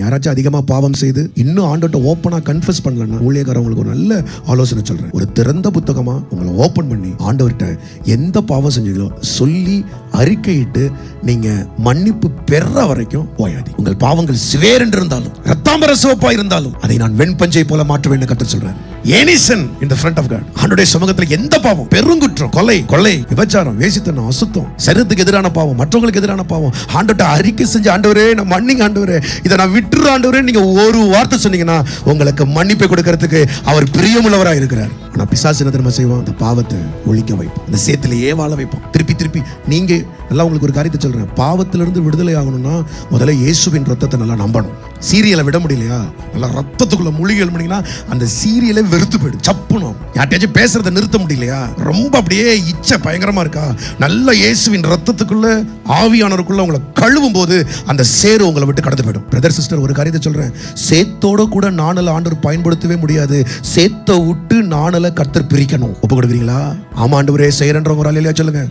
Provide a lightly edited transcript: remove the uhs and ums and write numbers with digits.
யாராச்சும் அதிகமா பாவம் செய்து இன்னும் ஆண்டவர்ட்ட ஓப்பனா கன்ஃபஸ் பண்ணலன்னா, ஊழியக்காரங்களுக்கு ஒரு நல்ல ஆலோசனை சொல்றேன். ஒரு திறந்த புத்தகமா உங்களை ஓபன் பண்ணி ஆண்டவர்ட்ட எந்த பாவம் செஞ்சீங்களோ சொல்லி அறிக்கையிட்டு நீங்க மன்னிப்பு பெற வரைக்கும் ஓயாதி. உங்கள் பாவங்கள் சிவேரென்று இருந்தாலும் ரத்தாம்பர சிவப்பா இருந்தாலும் அதை நான் வெண்பஞ்சை போல மாற்றுவேன் கர்த்தர் சொல்றார். ஏனிசன் in the front of God. ஆண்டவருடைய சமூகத்தில் எந்த பாவம், பெருங்குற்றம், கொலை, விபச்சாரம், வேசித்தனம், அசுத்தம், சரீரத்துக்கு எதிரான பாவம், மற்றவங்களுக்கு எதிரான பாவம், ஆண்டவர்ட்ட அறிக்கை செஞ்சு ஆண்டவரே நான் மன்னிங்க ஆண்டவரே, இதை நான் விட்டுற ஆண்டவரே நீங்க ஒரு வார்த்தை சொன்னீங்கன்னா உங்களுக்கு மன்னிப்பை கொடுக்கறதுக்கு அவர் பிரியமுள்ளவராக இருக்கிறார். ஆனா பிசாசு என்ன தெரியுமா செய்வான்? அந்த பாவத்தை ஒழிக்க வைப்பான், அந்த சேத்திலேயே வாழ வைப்பான். திருப்பி நீங்க நல்லா உங்களுக்கு ஒரு காரியத்தை சொல்றேன். பாவத்திலிருந்து விடுதலை ஆகணும்னா முதல்ல இயேசுவின் ரத்தத்தை நல்லா நம்பணும். சீரியலை விட முடியலையா? நல்லா ரத்தத்துக்குள்ள மூலிகை பண்ணீங்கன்னா அந்த சீரியலை வெறுத்து போயிடும். சப்புணும். யார்ட்டையாச்சும் பேசுறதை நிறுத்த முடியலையா? ரொம்ப அப்படியே இச்சை பயங்கரமா இருக்கா? நல்ல இயேசுவின் ரத்தத்துக்குள்ள ஆவியானவருக்குள்ள உங்களை கழுவும் போது அந்த சேறு உங்களை விட்டு கடந்து போயிடும். பிரதர் சிஸ்டர், ஒரு காரியத்தை சொல்றேன். சேத்தோட கூட நாணல ஆண்டவர் பயன்படுத்தவே முடியாது. சேத்தை விட்டு நாணல கர்த்தர் பிரிக்கணும். ஒப்பு கொடுக்குறீங்களா? ஆமா ஆண்டவரே செய்யறன்றவங்க ஒரு அல்லேலூயா சொல்லுங்க.